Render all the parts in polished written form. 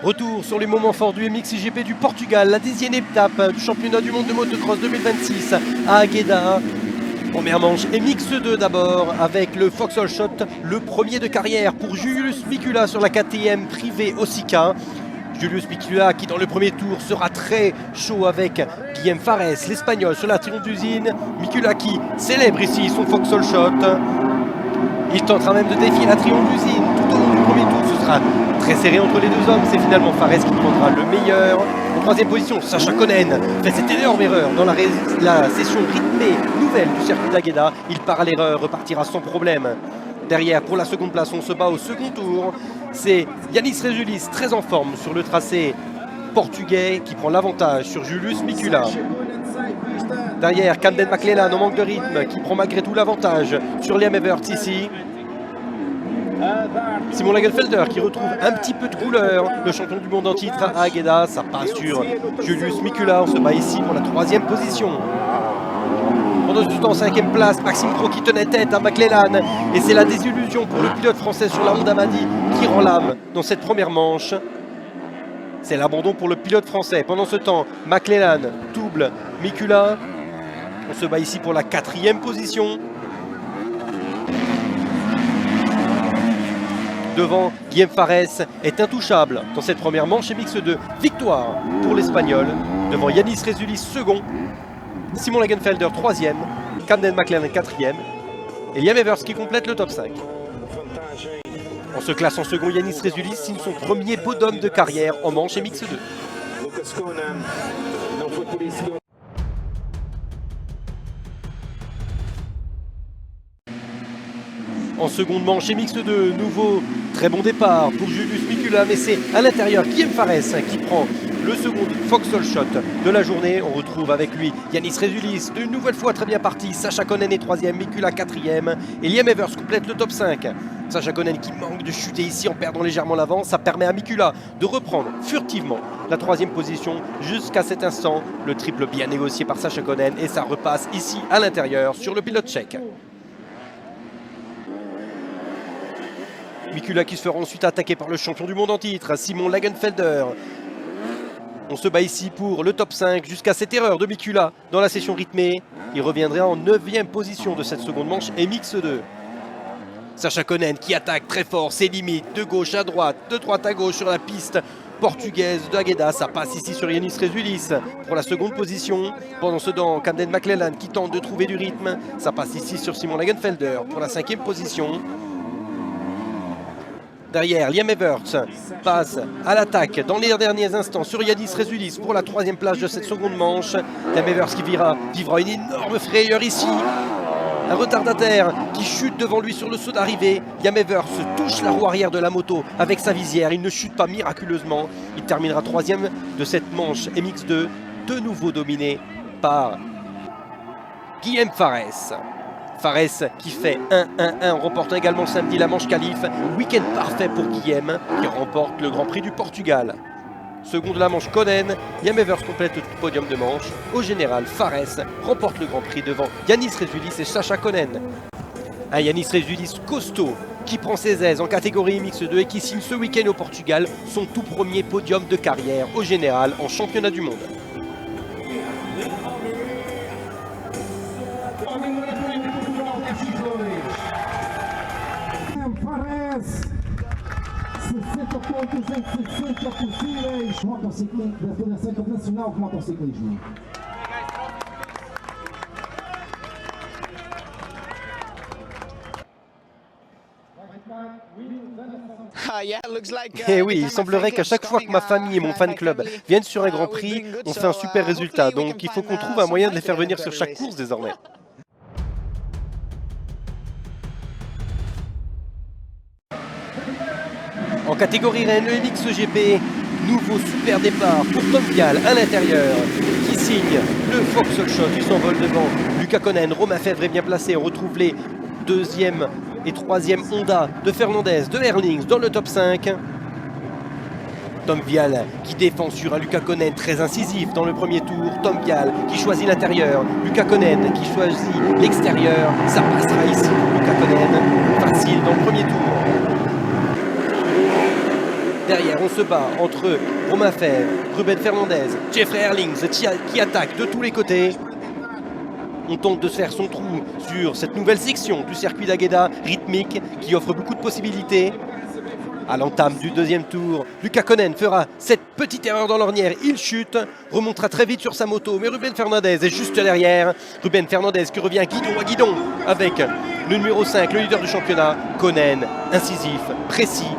Retour sur les moments forts du MXGP du Portugal, la 10e étape du championnat du monde de motocross 2026 à Águeda. Première manche MX2 d'abord avec le Vauxhall Shot, le premier de carrière pour Julius Mikula sur la KTM privée Osica. Julius Mikula qui dans le premier tour sera très chaud avec Guillem Fares, l'Espagnol sur la triomphe d'usine. Mikula qui célèbre ici son Vauxhall Shot. Il tentera même de défier la triomphe d'usine tout au long du premier tour. Ce sera très serré entre les deux hommes. C'est finalement Fares qui prendra le meilleur. En troisième position, Sacha Konen fait cette énorme erreur dans la session rythmée nouvelle du circuit d'Águeda. Il part à l'erreur, repartira sans problème. Derrière, pour la seconde place, on se bat au second tour. C'est Yanis Rézulis, très en forme sur le tracé portugais, qui prend l'avantage sur Julius Mikula. Derrière, Camden McLellan en manque de rythme, qui prend malgré tout l'avantage sur Liam Everts ici. Simon Lagenfelder qui retrouve un petit peu de couleur, le champion du monde en titre à Águeda. Ça passe sur Julius Mikula, on se bat ici pour la troisième position. Pendant ce temps, 5e place, Maxime Pro qui tenait tête à McLellan. Et c'est la désillusion pour le pilote français sur la Honda Madi qui rend l'âme dans cette première manche. C'est l'abandon pour le pilote français. Pendant ce temps, McLellan double Mikula. On se bat ici pour la 4e position. Devant, Guillem Fares est intouchable dans cette première manche MX2. Victoire pour l'Espagnol. Devant Yanis Rézulis, second. Simon Lagenfelder, 3e. Camden McLellan, 4e. Et Liam Evers qui complète le top 5. On se classe en second, Yanis Rézulis signe son premier podium de carrière en manche MX2. En seconde manche MX2, nouveau très bon départ pour Julius Mikula, mais c'est à l'intérieur Guillem Fares qui prend le second Vauxhall Shot de la journée. On retrouve avec lui Yanis Rézulis, une nouvelle fois très bien parti. Sacha Konen est 3e, Mikula 4e. Et Liam Evers complète le top 5. Sacha Konen qui manque de chuter ici en perdant légèrement l'avant. Ça permet à Mikula de reprendre furtivement la 3e position jusqu'à cet instant. Le triple bien négocié par Sacha Konen et ça repasse ici à l'intérieur sur le pilote tchèque. Mikula qui se fera ensuite attaquer par le champion du monde en titre, Simon Lagenfelder. On se bat ici pour le top 5 jusqu'à cette erreur de Mikula dans la session rythmée. Il reviendra en 9e position de cette seconde manche MX2. Sacha Konen qui attaque très fort ses limites de gauche à droite, de droite à gauche sur la piste portugaise de Águeda. Ça passe ici sur Yanis Rézulis pour la seconde position. Pendant ce temps, Camden McLellan qui tente de trouver du rythme. Ça passe ici sur Simon Lagenfelder pour la 5e position. Derrière, Liam Everts passe à l'attaque dans les derniers instants sur Yanis Rézulis pour la 3e place de cette seconde manche. Liam Everts qui vivra une énorme frayeur ici. Un retardataire qui chute devant lui sur le saut d'arrivée. Liam Evers touche la roue arrière de la moto avec sa visière. Il ne chute pas miraculeusement. Il terminera 3e de cette manche MX2, de nouveau dominé par Guillem Fares. Fares qui fait 1-1-1, remportant également samedi la manche qualif. Week-end parfait pour Guillem qui remporte le Grand Prix du Portugal. Second de la manche Konen, Liam Evers complète le podium de manche. Au général, Fares remporte le Grand Prix devant Yanis Rézulis et Sacha Konen. Un Yanis Rézulis costaud qui prend ses aises en catégorie MX2 et qui signe ce week-end au Portugal son tout premier podium de carrière au général en championnat du monde. Pontos em 60 possíveis. Motociclismo da Federação Internacional de Motociclismo. Et oui, il semblerait qu'à chaque fois que ma famille et mon fan club viennent sur un Grand Prix, on fait un super résultat. Donc il faut qu'on trouve un moyen de les faire venir sur chaque course désormais. En catégorie Rennes, le MXGP, nouveau super départ pour Tom Vial à l'intérieur qui signe le Vauxhall Shot. Il s'envole devant Lucas Konen. Romain Fèvre est bien placé. On retrouve les 2e et 3e Honda de Fernandez, de Herlings dans le top 5. Tom Vial qui défend sur un Lucas Konen très incisif dans le premier tour. Tom Vial qui choisit l'intérieur. Lucas Konen qui choisit l'extérieur. Ça passera ici. Lucas Konen facile dans le premier tour. Derrière, on se bat entre Romain Fèvre, Ruben Fernandez, Jeffrey Herlings qui attaque de tous les côtés. On tente de se faire son trou sur cette nouvelle section du circuit d'Águeda, rythmique, qui offre beaucoup de possibilités. À l'entame du deuxième tour, Luca Konen fera cette petite erreur dans l'ornière. Il chute, remontera très vite sur sa moto, mais Ruben Fernandez est juste derrière. Ruben Fernandez qui revient guidon à guidon avec le numéro 5, le leader du championnat. Konen, incisif, précis,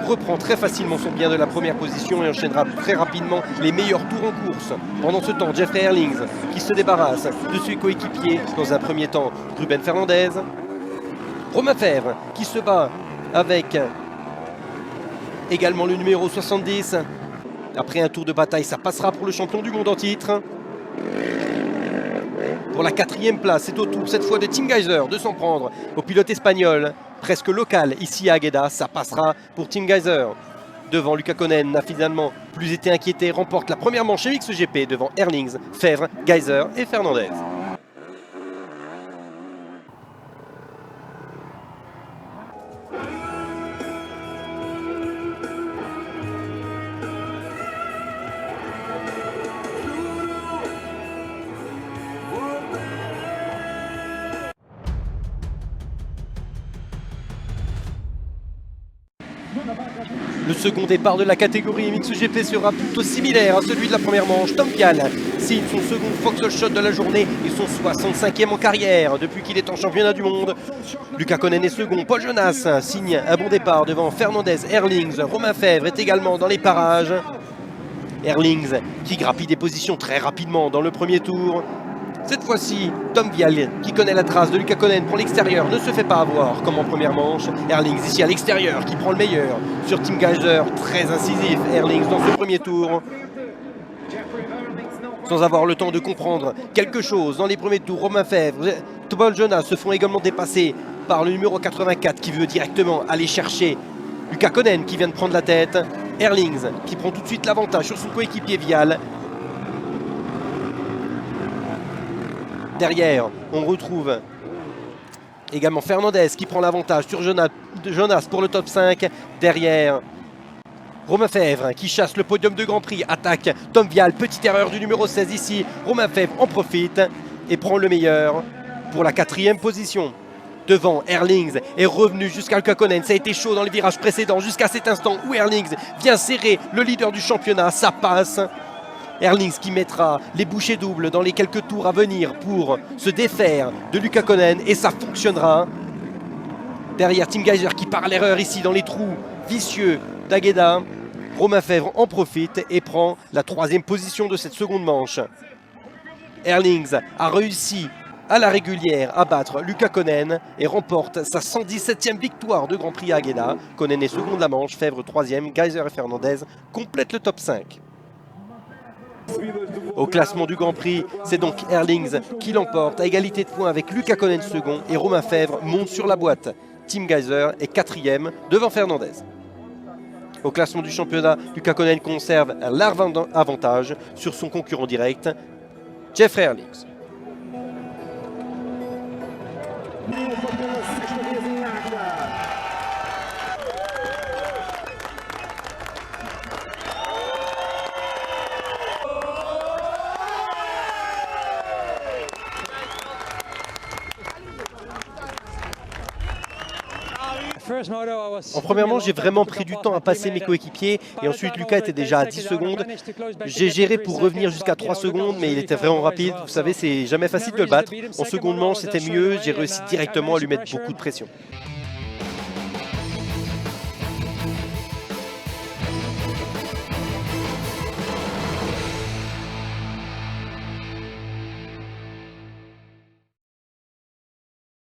reprend très facilement son bien de la première position et enchaînera très rapidement les meilleurs tours en course. Pendant ce temps, Jeffrey Herlings qui se débarrasse de ses coéquipiers. Dans un premier temps, Ruben Fernandez. Romain Fèvre qui se bat avec également le numéro 70. Après un tour de bataille, ça passera pour le champion du monde en titre. Pour la 4e place, c'est au tour cette fois de Tim Gajser de s'en prendre au pilote espagnol, presque local ici à Águeda. Ça passera pour Tim Gajser. Devant, Luca Konen n'a finalement plus été inquiété, remporte la première manche MXGP devant Herlings, Fèvre, Gajser et Fernandez. Le second départ de la catégorie MXGP sera plutôt similaire à celui de la première manche. Tom Vial signe son second Fox Shot de la journée et son 65e en carrière depuis qu'il est en championnat du monde. Luca Konen est second. Paul Jonas signe un bon départ devant Fernandez, Herlings. Romain Fèvre est également dans les parages. Herlings qui grappille des positions très rapidement dans le premier tour. Cette fois-ci, Tom Vial, qui connaît la trace de Luca Konen pour l'extérieur, ne se fait pas avoir comme en première manche. Herlings ici à l'extérieur, qui prend le meilleur sur Tim Gajser, très incisif. Herlings dans ce premier tour. Sans avoir le temps de comprendre quelque chose dans les premiers tours, Romain Fèvre, Paul Jonas se font également dépasser par le numéro 84 qui veut directement aller chercher Luca Konen qui vient de prendre la tête. Herlings qui prend tout de suite l'avantage sur son coéquipier Vial. Derrière, on retrouve également Fernandez qui prend l'avantage sur Jonas pour le top 5. Derrière, Romain Fèvre qui chasse le podium de Grand Prix. Attaque Tom Vial, petite erreur du numéro 16 ici. Romain Fèvre en profite et prend le meilleur pour la 4e position. Devant, Herlings est revenu jusqu'à Luca Konen. Ça a été chaud dans les virages précédents jusqu'à cet instant où Herlings vient serrer le leader du championnat. Ça passe. Herlings qui mettra les bouchées doubles dans les quelques tours à venir pour se défaire de Luca Konen et ça fonctionnera. Derrière, Tim Gajser qui part à l'erreur ici dans les trous vicieux d'Águeda. Romain Fèvre en profite et prend la 3e position de cette seconde manche. Herlings a réussi à la régulière à battre Luca Konen et remporte sa 117e victoire de Grand Prix à Águeda. Konen est second de la manche, Fèvre 3e, Gajser et Fernandez complètent le top 5. Au classement du Grand Prix, c'est donc Herlings qui l'emporte à égalité de points avec Luca Konen second et Romain Fèvre monte sur la boîte. Tim Gajser est 4e devant Fernandez. Au classement du championnat, Luca Konen conserve un large avantage sur son concurrent direct, Jeffrey Herlings. En première manche, j'ai vraiment pris du temps à passer mes coéquipiers et ensuite Luca était déjà à 10 secondes. J'ai géré pour revenir jusqu'à 3 secondes mais il était vraiment rapide. Vous savez, c'est jamais facile de le battre. En seconde manche, c'était mieux. J'ai réussi directement à lui mettre beaucoup de pression.